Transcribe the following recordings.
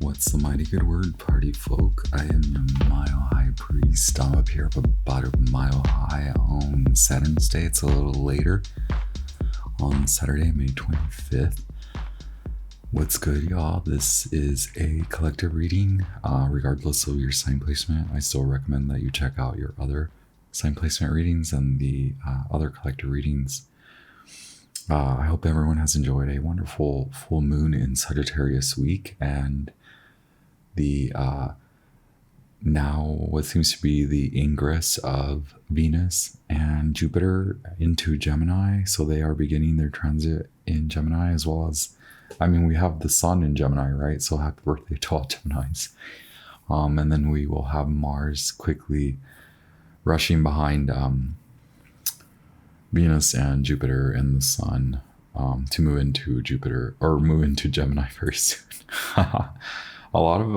What's the mighty good word, party folk? I am your mile high priest. I'm up here about a mile high on Saturn's Day. It's a little later on Saturday, May 25th. What's good, y'all? This is a collective reading. Regardless of your sign placement, I still recommend that you check out your other sign placement readings and the other collective readings. I hope everyone has enjoyed a wonderful full moon in Sagittarius week and the now what seems to be the ingress of Venus and Jupiter into Gemini. So they are beginning their transit in Gemini, as well as, we have the sun in Gemini, right? So happy birthday to all Geminis. And then we will have Mars quickly rushing behind Venus and Jupiter and the sun to move into Jupiter or move into Gemini very soon. A lot of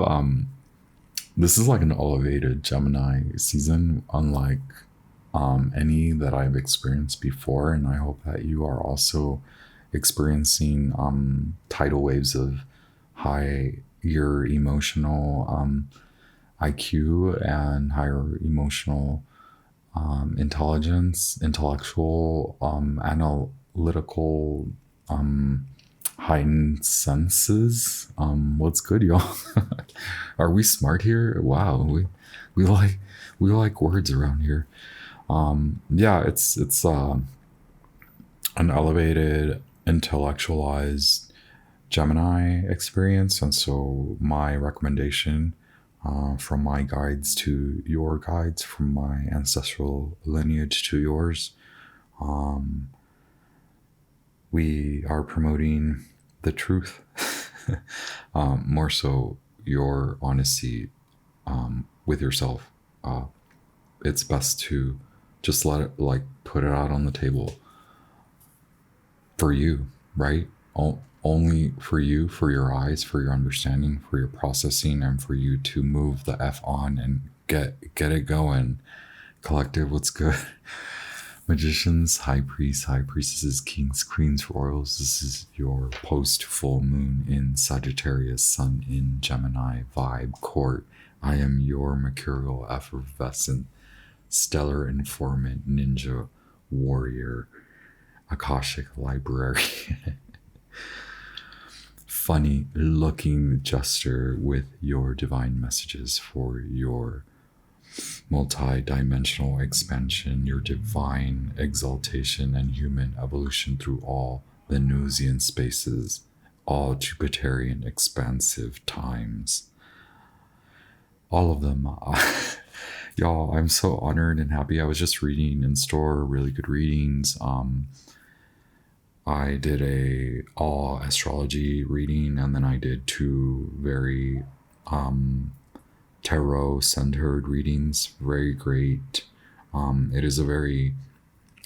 this is like an elevated Gemini season, unlike any that I've experienced before, and I hope that you are also experiencing tidal waves of higher emotional IQ and higher emotional intelligence, intellectual, analytical, heightened senses. What's good, y'all? Are we smart here? Wow, we like words around here. It's an elevated, intellectualized Gemini experience, and so my recommendation from my guides to your guides, from my ancestral lineage to yours, we are promoting the truth, more so your honesty with yourself. It's best to just let it, put it out on the table for you, right? Only for you, for your eyes, for your understanding, for your processing, and for you to move the F on and get it going. Collective, what's good? Magicians, high priests, high priestesses, kings, queens, royals. This is your post full moon in Sagittarius, sun in Gemini vibe court. I am your mercurial, effervescent, stellar informant, ninja, warrior, Akashic library. Funny looking jester with your divine messages for your multi-dimensional expansion, your divine exaltation and human evolution through all Venusian spaces, all Jupiterian expansive times. All of them. Y'all, I'm so honored and happy. I was just reading in store really good readings. I did a all astrology reading, and then I did two very tarot centered readings. Very great. It is a very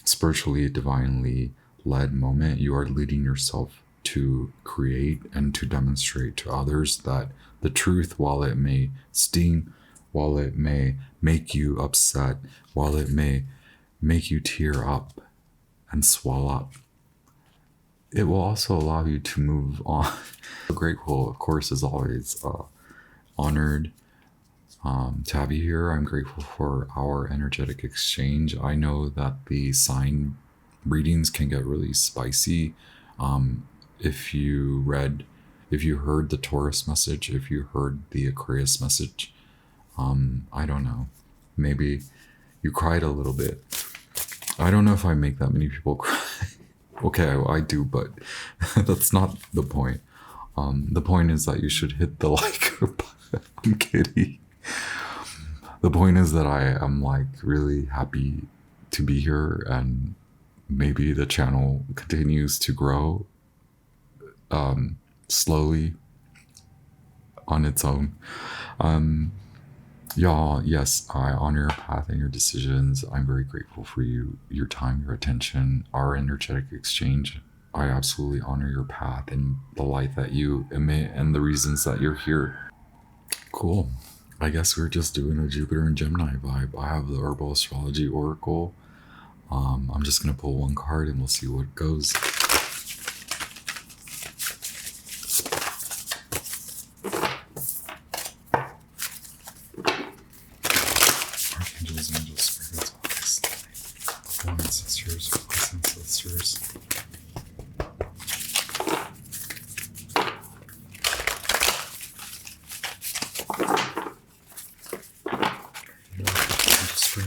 spiritually, divinely led moment. You are leading yourself to create and to demonstrate to others that the truth, while it may sting, while it may make you upset, while it may make you tear up and swell up, it will also allow you to move on. Grateful, of course, as always, honored to have you here. I'm grateful for our energetic exchange. I know that the sign readings can get really spicy. If you heard the Taurus message, if you heard the Aquarius message, I don't know, maybe you cried a little bit. I don't know if I make that many people cry. Okay, I do, but that's not the point. The point is that you should hit the like button. I'm kidding. The point is that I am really happy to be here, and maybe the channel continues to grow slowly on its own. Y'all, yes, I honor your path and your decisions. I'm very grateful for you, your time, your attention, our energetic exchange. I absolutely honor your path and the light that you emit and the reasons that you're here. Cool. I guess we're just doing a Jupiter and Gemini vibe. I have the Herbal Astrology Oracle. I'm just going to pull one card and we'll see what goes.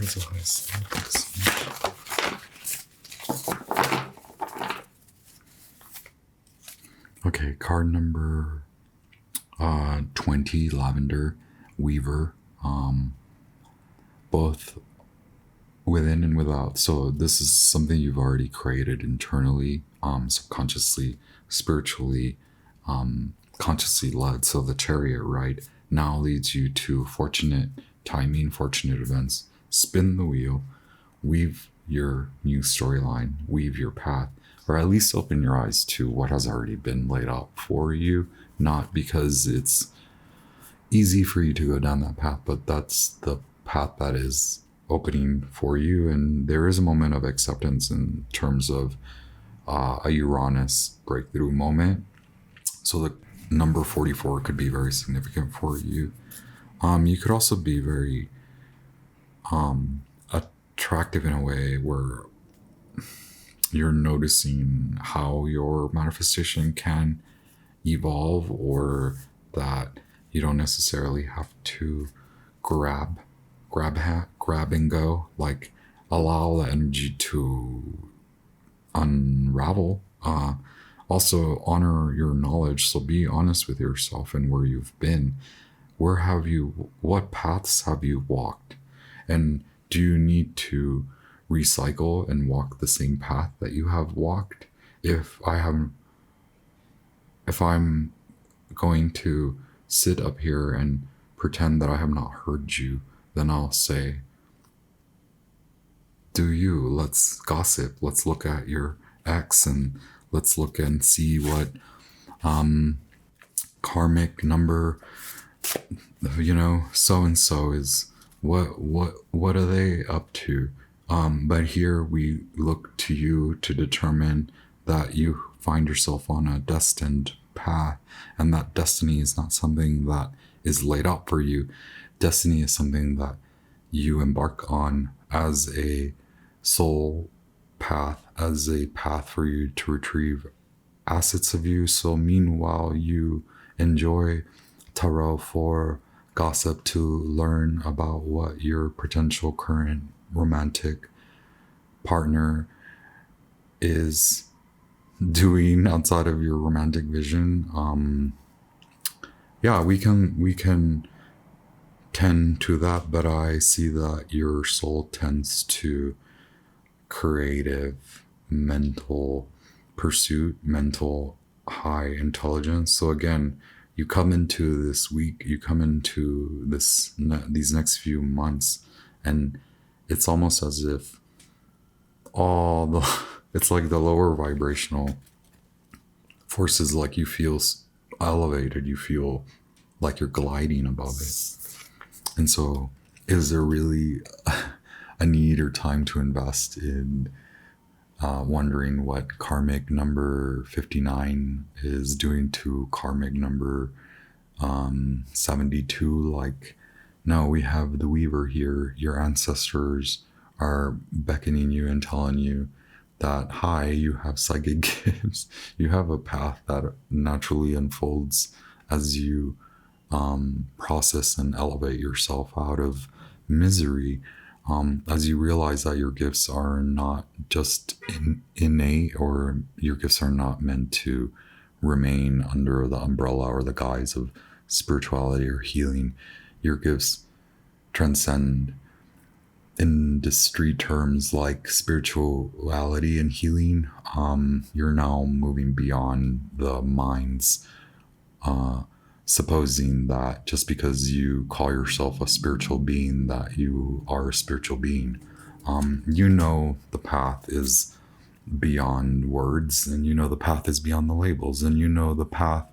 is the highest? Okay, card number 20, Lavender, Weaver, both within and without. So this is something you've already created internally, subconsciously, spiritually, consciously led. So the Chariot, right, now leads you to fortunate timing, fortunate events. Spin the wheel, weave your new storyline, weave your path, or at least open your eyes to what has already been laid out for you, not because it's easy for you to go down that path, but that's the path that is opening for you. And there is a moment of acceptance in terms of a Uranus breakthrough moment. So the number 44 could be very significant for you. You could also be very attractive in a way where you're noticing how your manifestation can evolve, or that you don't necessarily have to grab and go, like allow the energy to unravel. Also honor your knowledge, so be honest with yourself and where you've been. What paths have you walked, and do you need to recycle and walk the same path that you have walked? If I'm going to sit up here and pretend that I have not heard you, then I'll say, let's gossip, let's look at your ex, and let's look and see what karmic number, so and so is, what are they up to. But here we look to you to determine that you find yourself on a destined path, and that destiny is not something that is laid out for you. Destiny is something that you embark on as a soul path, as a path for you to retrieve assets of you. So meanwhile, you enjoy tarot for gossip to learn about what your potential current romantic partner is doing outside of your romantic vision. We can tend to that, but I see that your soul tends to creative, mental pursuit, mental high intelligence. So again, you come into this week, you come into these next few months, and it's almost as if it's like the lower vibrational forces, like you feel elevated, you feel like you're gliding above it. And so is there really a need or time to invest in wondering what karmic number 59 is doing to karmic number 72? Like, no, we have the Weaver here. Your ancestors are beckoning you and telling you that, hi, you have psychic gifts. You have a path that naturally unfolds as you process and elevate yourself out of misery. As you realize that your gifts are not just innate, or your gifts are not meant to remain under the umbrella or the guise of spirituality or healing. Your gifts transcend industry terms like spirituality and healing. You're now moving beyond the mind's supposing that just because you call yourself a spiritual being, that you are a spiritual being. The path is beyond words, and the path is beyond the labels, and the path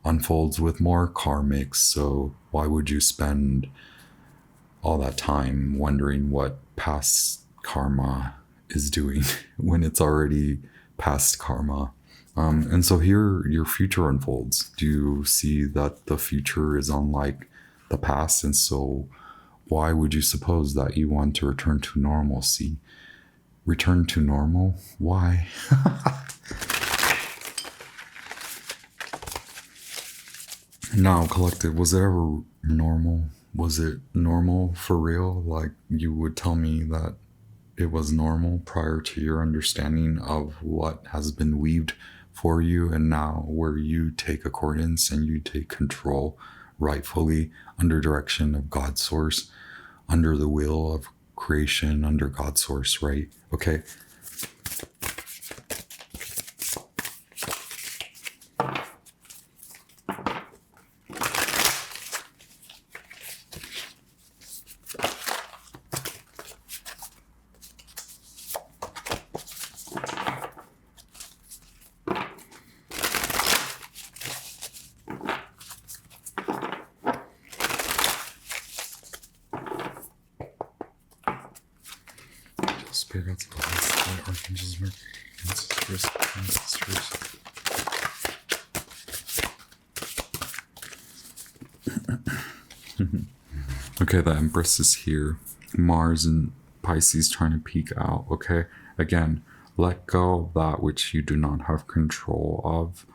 unfolds with more karmics. So why would you spend all that time wondering what past karma is doing when it's already past karma? And so here your future unfolds. Do you see that the future is unlike the past? And so why would you suppose that you want to return to normalcy? Return to normal? Why? Now, collective, was it ever normal? Was it normal for real? Like you would tell me that it was normal prior to your understanding of what has been weaved for you, and now where you take accordance and you take control rightfully under direction of God's source, under the will of creation, under God's source, right? Okay. Spirits, archangels, Mercury, ancestors. Okay, the Empress is here. Mars and Pisces trying to peek out. Okay, again, let go of that which you do not have control of.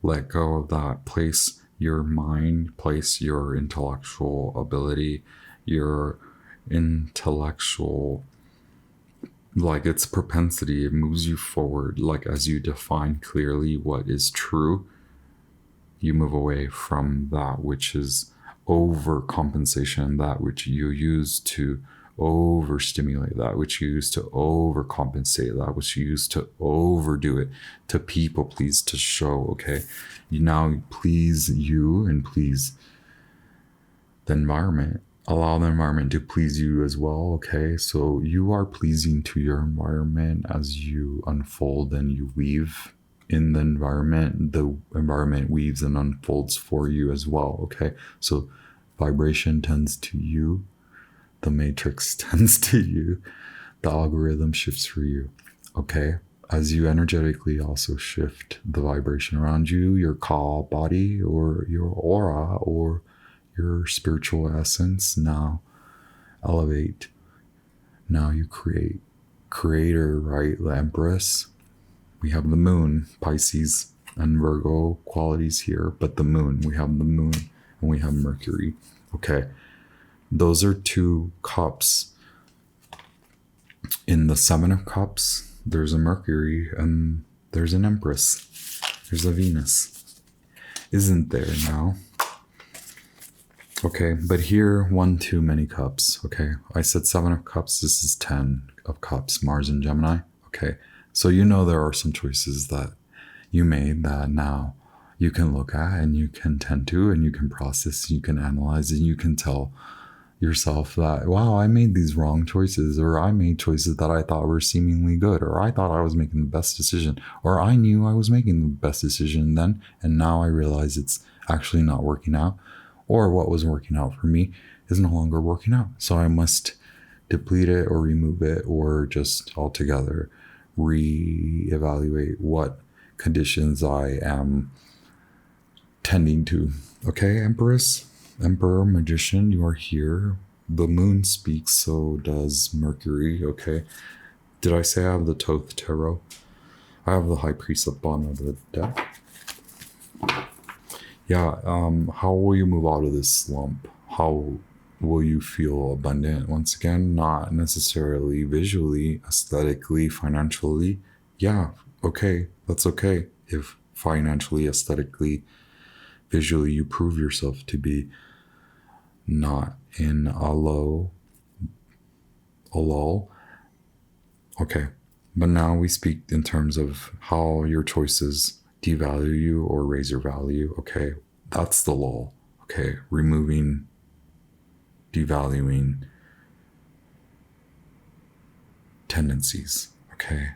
Let go of that. Place your mind, place your intellectual ability, your intellectual, like its propensity, it moves you forward. Like as you define clearly what is true, you move away from that which is overcompensation, that which you use to overstimulate, that which you use to overcompensate, that which you use to overdo it, to people please, to show. Okay, you now please you and please the environment. Allow the environment to please you as well. Okay, so you are pleasing to your environment as you unfold and you weave in the environment weaves and unfolds for you as well. Okay, so vibration tends to you, the matrix tends to you, the algorithm shifts for you. Okay, as you energetically also shift the vibration around you, your ka body or your aura or your spiritual essence now elevate. Now you create. Creator, right? The Empress. We have the moon, Pisces and Virgo qualities here, but the moon, we have the moon and we have Mercury. Okay, those are two cups. In the Seven of Cups, there's a Mercury and there's an Empress. There's a Venus. Isn't there now? Okay, but here, one too many cups. Okay, I said Seven of Cups. This is 10 of Cups, Mars and Gemini. Okay, so you know there are some choices that you made that now you can look at and you can tend to and you can process, you can analyze, and you can tell yourself that, wow, I made these wrong choices, or I made choices that I thought were seemingly good, or I thought I was making the best decision, or I knew I was making the best decision then, and now I realize it's actually not working out. Or what was working out for me is no longer working out. So I must deplete it or remove it or just altogether reevaluate what conditions I am tending to. Okay, Empress, Emperor, Magician, you are here. The moon speaks, so does Mercury. Okay. Did I say I have the Thoth Tarot? I have the High Priest at the bottom of the deck. Yeah, how will you move out of this slump? How will you feel abundant once again? Not necessarily visually, aesthetically, financially. Yeah, okay, that's okay. If financially, aesthetically, visually, you prove yourself to be not in a lull. Okay, but now we speak in terms of how your choices devalue you or raise your value. Okay, that's the lull. Okay, removing, devaluing tendencies. Okay,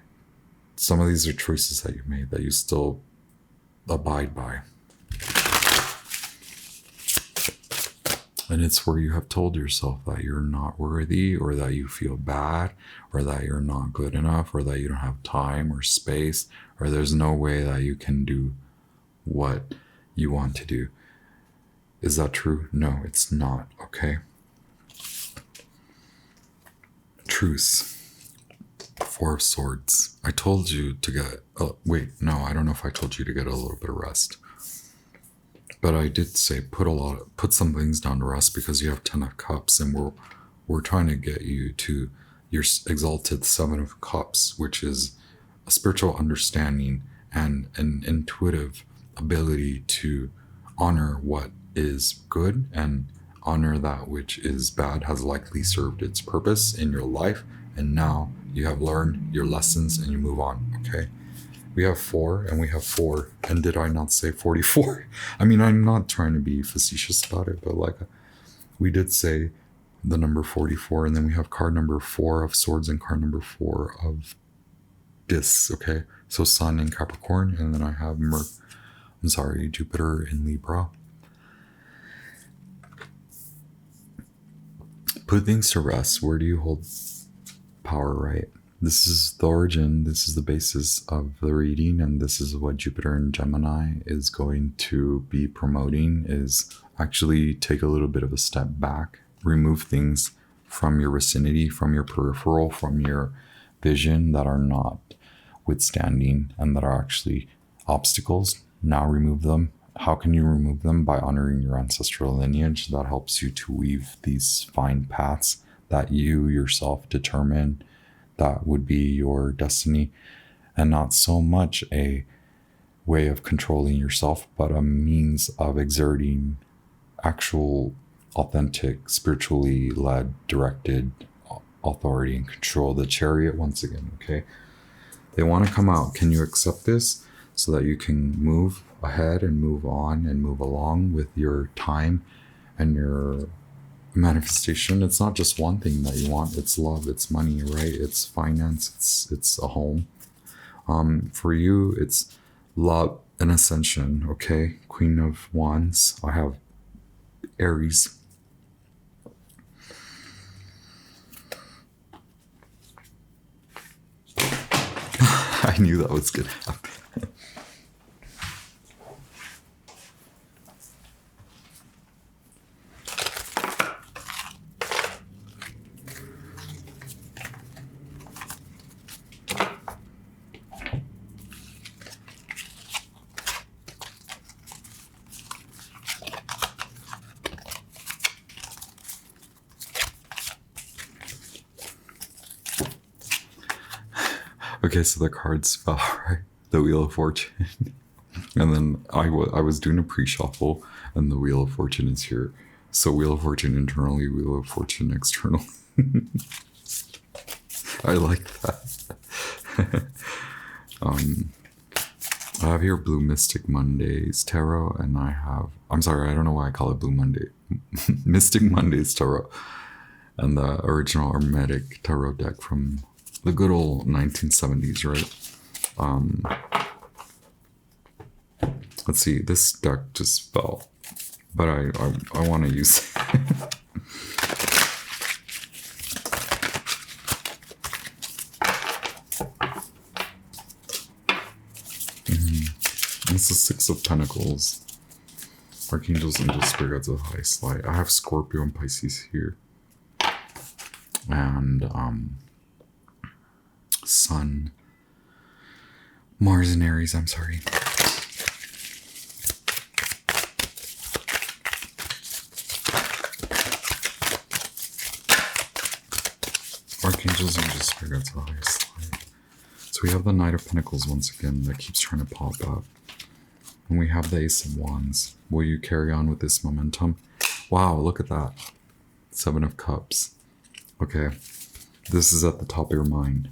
some of these are choices that you made that you still abide by, and it's where you have told yourself that you're not worthy, or that you feel bad, or that you're not good enough, or that you don't have time or space, or there's no way that you can do what you want to do. Is that true? No, it's not. Okay. Truce. Four of Swords. I told you to get, wait, no, I don't know if I told you to get a little bit of rest. But I did say put some things down to rest, because you have 10 of Cups, and we're trying to get you to your exalted 7 of Cups, which is a spiritual understanding and an intuitive ability to honor what is good and honor that which is bad, has likely served its purpose in your life, and now you have learned your lessons and you move on. Okay, we have 4 and we have 4, and did I not say 44? I mean, I'm not trying to be facetious about it, but like, we did say the number 44, and then we have card number 4 of Swords and card number 4 of Discs. Okay, so Sun in Capricorn, and then I have Jupiter in Libra. Put things to rest. Where do you hold power, right? This is the origin, this is the basis of the reading, and this is what Jupiter in Gemini is going to be promoting, is actually take a little bit of a step back, remove things from your vicinity, from your peripheral, from your vision that are not withstanding and that are actually obstacles. Now remove them. How can you remove them? By honoring your ancestral lineage. That helps you to weave these fine paths that you yourself determine that would be your destiny, and not so much a way of controlling yourself, but a means of exerting actual, authentic, spiritually led, directed authority and control. The Chariot, once again, okay? They want to come out. Can you accept this so that you can move ahead and move on and move along with your time and your manifestation? It's not just one thing that you want. It's love, it's money, right? It's finance, it's a home. For you, it's love and ascension, okay? Queen of Wands. I have Aries. I knew that was gonna happen. Okay, so the cards fell, right? The Wheel of Fortune. And then I was doing a pre-shuffle, and the Wheel of Fortune is here. So Wheel of Fortune internally, Wheel of Fortune external. I like that. I have here Blue Mystic Mondays Tarot, and I'm sorry, I don't know why I call it Blue Monday. Mystic Mondays Tarot. And the original Hermetic Tarot deck from the good old 1970s, right? Let's see, this deck just fell, but I want to use it. It's the 6 of Pentacles. Archangels, Angels, Spirit Guides of the highest light. I have Scorpio and Pisces here. And Sun, Mars and Aries, I'm sorry. Archangels, Angels, Spirit Guides of the highest light. So we have the Knight of Pentacles once again that keeps trying to pop up. And we have the Ace of Wands. Will you carry on with this momentum? Wow, look at that. 7 of Cups. Okay, this is at the top of your mind.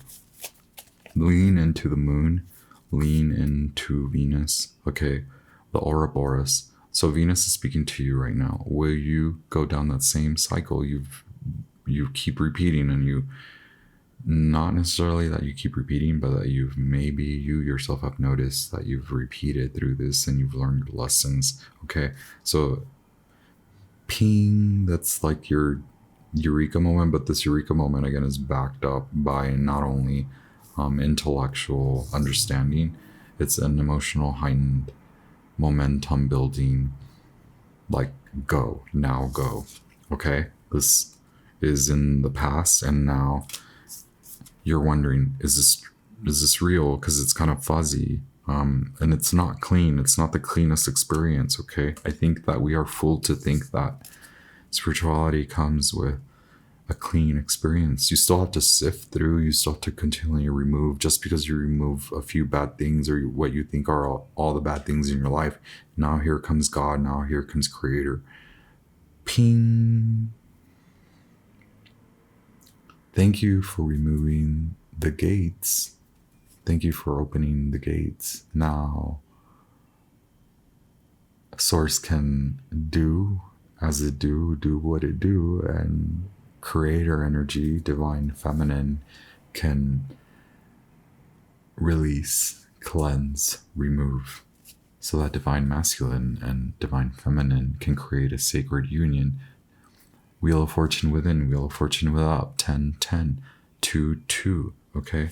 Lean into the moon, lean into Venus. Okay, the Ouroboros. So Venus is speaking to you right now. Will you go down that same cycle you keep repeating, and you, not necessarily that you keep repeating, but that maybe you yourself have noticed that you've repeated through this and you've learned your lessons. Okay, so ping, that's like your eureka moment, but this eureka moment again is backed up by not only intellectual understanding, it's an emotional heightened momentum building, like go, now go. Okay, this is in the past, and now you're wondering, is this real? Because it's kind of fuzzy. And it's not clean. It's not the cleanest experience, okay? I think that we are fooled to think that spirituality comes with a clean experience. You still have to sift through, you still have to continually remove. Just because you remove a few bad things or what you think are all the bad things in your life, now here comes God, now here comes Creator. Ping. Thank you for removing the gates. Thank you for opening the gates. Now, Source can do as it do what it do, and Creator energy, Divine Feminine, can release, cleanse, remove. So that Divine Masculine and Divine Feminine can create a sacred union. Wheel of Fortune within, Wheel of Fortune without, 10, 10, 2, 2, okay?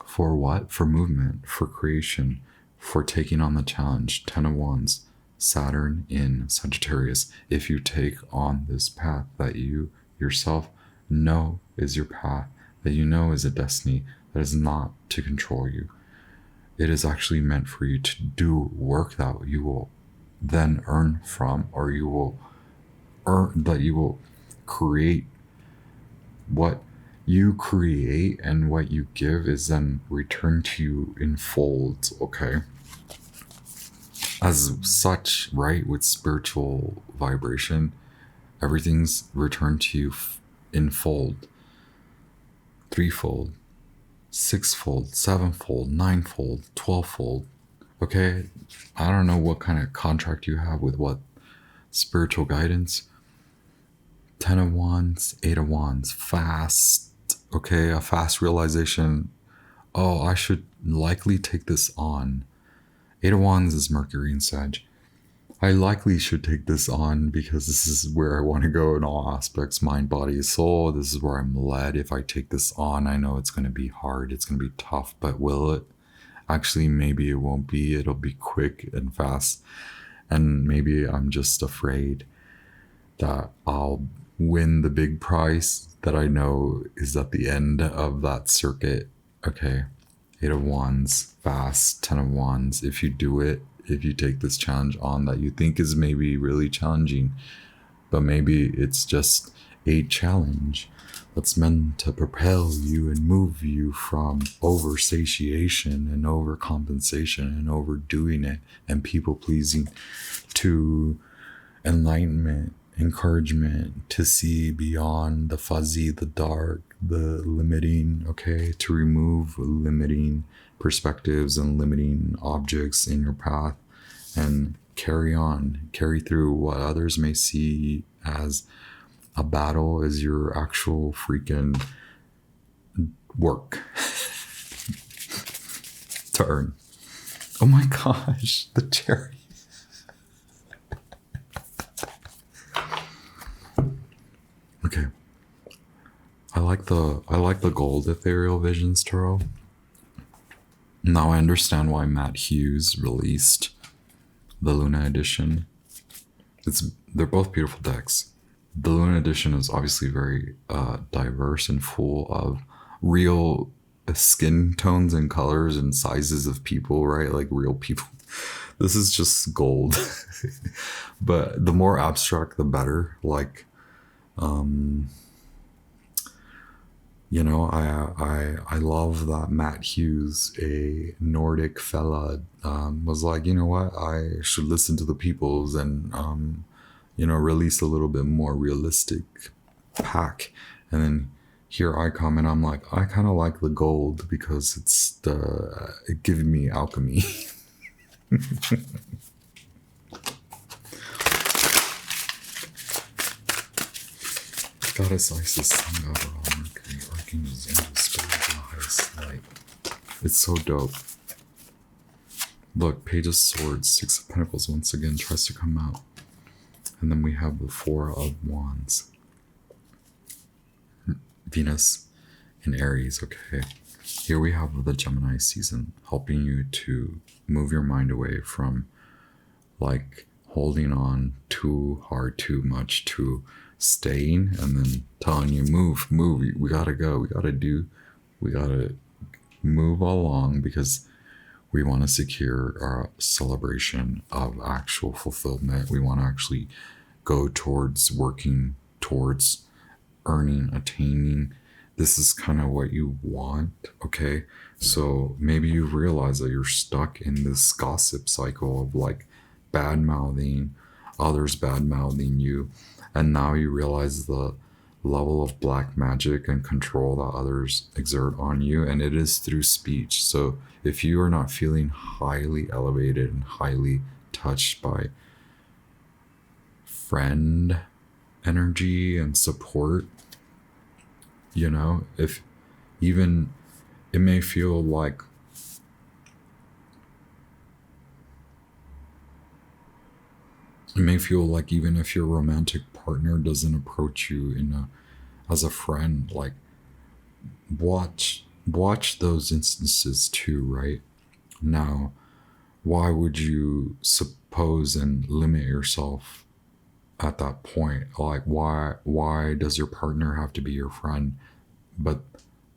For what? For movement, for creation, for taking on the challenge. 10 of Wands, Saturn in Sagittarius. If you take on this path that you yourself know is your path, that you know is a destiny, that is not to control you. It is actually meant for you to do work that you will then earn from, or you will earn, that you will create. What you create and what you give is then returned to you in folds, okay? As such, right, with spiritual vibration, everything's returned to you in fold, threefold, sixfold, sevenfold, ninefold, 12-fold. Okay, I don't know what kind of contract you have with what spiritual guidance. 10 of Wands, 8 of Wands, fast. Okay, a fast realization. Oh, I should likely take this on. 8 of Wands is Mercury and Sag. I likely should take this on because this is where I want to go in all aspects, mind, body, soul. This is where I'm led. If I take this on, I know it's going to be hard. It's going to be tough, but will it? Actually, maybe it won't be. It'll be quick and fast. And maybe I'm just afraid that I'll win the big prize that I know is at the end of that circuit. Okay, 8 of Wands, fast, 10 of Wands. If you do it, if you take this challenge on that you think is maybe really challenging, but maybe it's just a challenge that's meant to propel you and move you from over-satiation and overcompensation and overdoing it and people-pleasing to enlightenment, encouragement, to see beyond the fuzzy, the dark, the limiting, okay, to remove limiting perspectives and limiting objects in your path and carry on, carry through what others may see as a battle is your actual freaking work to earn. Oh my gosh, the cherry. Okay. I like the gold Ethereal Visions Tarot. Now I understand why Matt Hughes released the Luna edition. They're both beautiful decks. The Luna edition is obviously very diverse and full of real skin tones and colors and sizes of people, right? Like real people. This is just gold. But the more abstract, the better. Like, you know, I love that Matt Hughes, a Nordic fella, was like, you know what, I should listen to the peoples and, you know, release a little bit more realistic pack. And then here I come and I'm like, I kind of like the gold because it gives me alchemy. Goddess Isis sung over all Mercury, archangels, angels, spirits, and the highest light. It's so dope. Look, Page of Swords, 6 of Pentacles once again tries to come out. And then we have the 4 of Wands. Venus in Aries, okay. Here we have the Gemini season, helping you to move your mind away from like holding on too hard, too much, to staying and then telling you, move, we gotta go, we gotta do We gotta move along because we want to secure our celebration of actual fulfillment. We want to actually go towards working towards earning, attaining. This is kind of what you want, okay? So maybe you realize that you're stuck in this gossip cycle of like bad mouthing, others bad mouthing you, and now you realize the level of black magic and control that others exert on you, and it is through speech. So if you are not feeling highly elevated and highly touched by friend energy and support, you know, if even it may feel like even if your romantic partner doesn't approach you as a friend, like watch those instances too, right? Now, why would you suppose and limit yourself at that point? Like why does your partner have to be your friend, but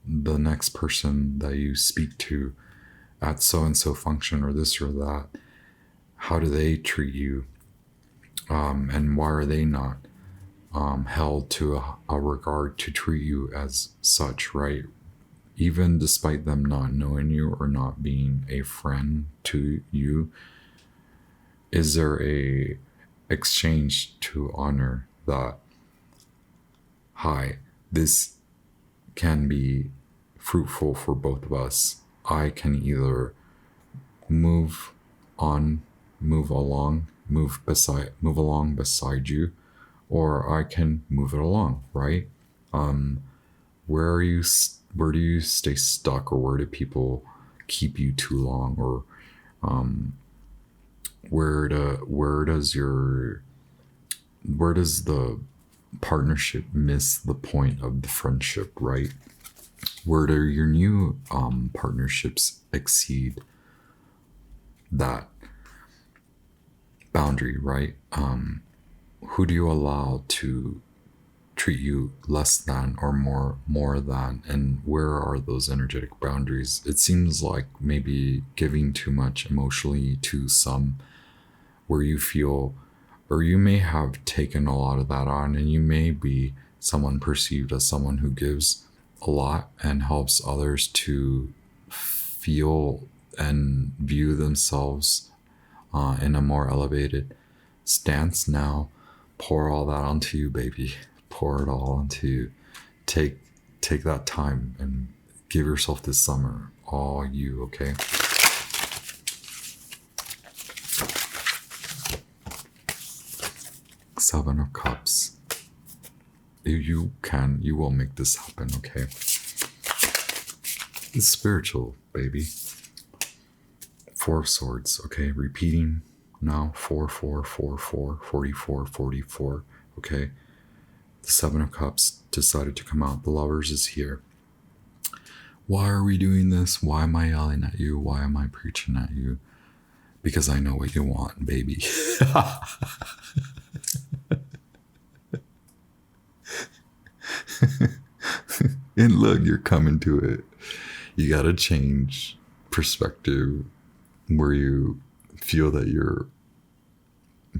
the next person that you speak to at so and so function or this or that, how do they treat you? And why are they not held to a regard to treat you as such, right? Even despite them not knowing you or not being a friend to you, is there a exchange to honor that, hi, this can be fruitful for both of us. I can either move along beside you, or I can move it along, right? Where do you stay stuck, or where do people keep you too long, or where does the partnership miss the point of the friendship, right? Where do your new partnerships exceed that boundary, right? Who do you allow to treat you less than or more than, and where are those energetic boundaries? It seems like maybe giving too much emotionally to some, where you feel, or you may have taken a lot of that on, and you may be someone perceived as someone who gives a lot and helps others to feel and view themselves in a more elevated stance. Now pour all that onto you, baby. Pour it all onto you. Take that time and give yourself this summer, all you, okay? Seven of Cups. You will make this happen, okay? It's spiritual, baby. Four of Swords, okay? Repeating now. 4, 4, 4, 4, 44, 44, okay? The Seven of Cups decided to come out. The Lovers is here. Why are we doing this? Why am I yelling at you? Why am I preaching at you? Because I know what you want, baby. And look, you're coming to it. You gotta change perspective where you feel that you're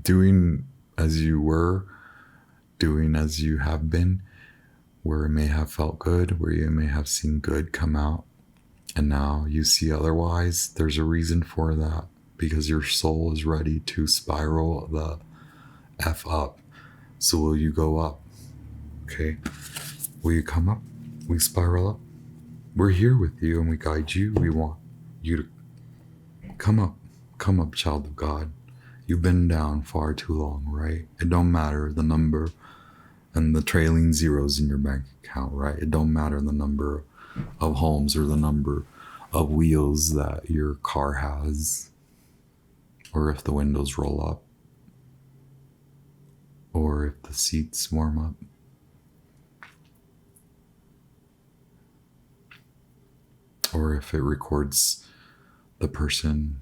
doing as you were, doing as you have been, where it may have felt good, where you may have seen good come out, and now you see otherwise. There's a reason for that, because your soul is ready to spiral the F up. So will you go up? Okay. Will you come up? We spiral up. We're here with you and we guide you. We want you to come up. Come up, child of God. You've been down far too long, right? It don't matter the number and the trailing zeros in your bank account, right? It don't matter the number of homes or the number of wheels that your car has, or if the windows roll up, or if the seats warm up. Or if it records the person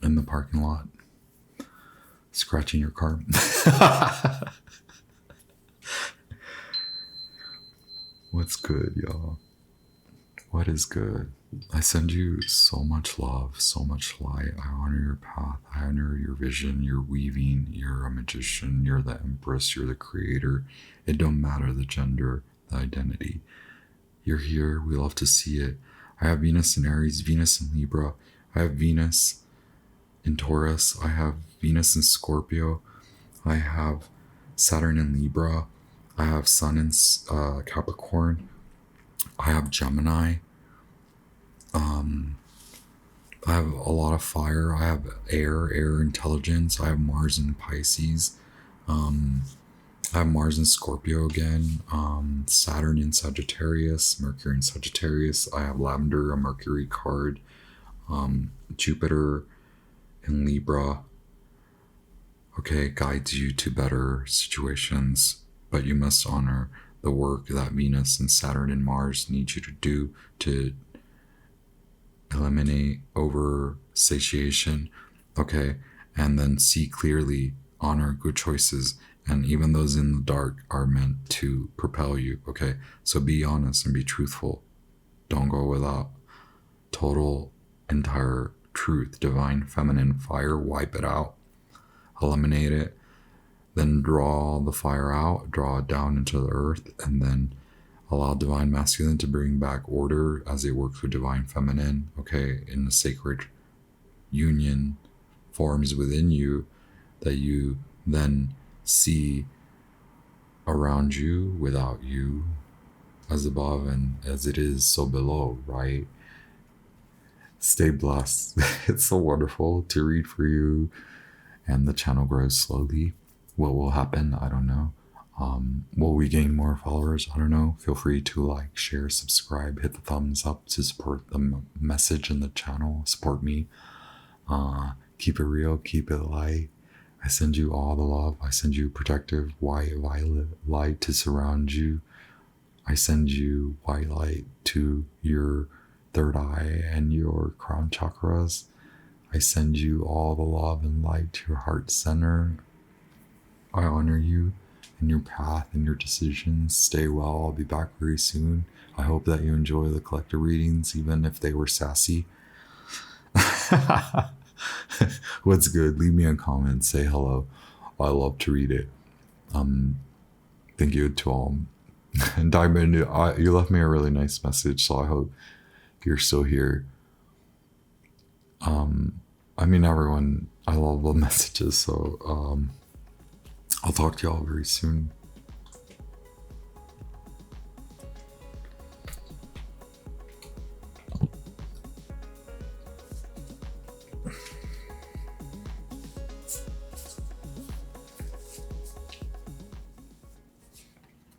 in the parking lot scratching your car. What's good, y'all? What is good? I send you so much love, so much light. I honor your path. I honor your vision, your weaving. You're a magician. You're the empress. You're the creator. It don't matter the gender, the identity. You're here. We love to see it. I have Venus in Aries, Venus in Libra. I have Venus in Taurus. I have Venus in Scorpio. I have Saturn in Libra. I have Sun in Capricorn. I have Gemini. I have a lot of fire. I have air intelligence. I have Mars in Pisces. I have Mars in Scorpio again. Saturn in Sagittarius. Mercury in Sagittarius. I have Lavender, a Mercury card. Jupiter in Libra. Okay, guides you to better situations, but you must honor the work that Venus and Saturn and Mars need you to do to eliminate over satiation. Okay, and then see clearly, honor good choices, and even those in the dark are meant to propel you. Okay, so be honest and be truthful. Don't go without total, entire truth. Divine feminine fire, wipe it out, eliminate it, then draw the fire out, draw it down into the earth, and then allow divine masculine to bring back order as it works with divine feminine. Okay, in the sacred union forms within you that you then see around you, without you, as above and as it is so below, right? Stay blessed. It's so wonderful to read for you, and the channel grows slowly. What will happen? I don't know. Will we gain more followers? I don't know. Feel free to like, share, subscribe, hit the thumbs up to support the message in the channel, support me. Keep it real, keep it light. I send you all the love. I send you protective white violet light to surround you. I send you white light to your third eye and your crown chakras. I send you all the love and light to your heart center. I honor you in your path and your decisions. Stay well. I'll be back very soon. I hope that you enjoy the collective readings, even if they were sassy. What's good? Leave me a comment. Say hello. I love to read it. Thank you to all. And Diamond, you left me a really nice message, so I hope you're still here. I mean, everyone, I love the messages, so I'll talk to y'all very soon.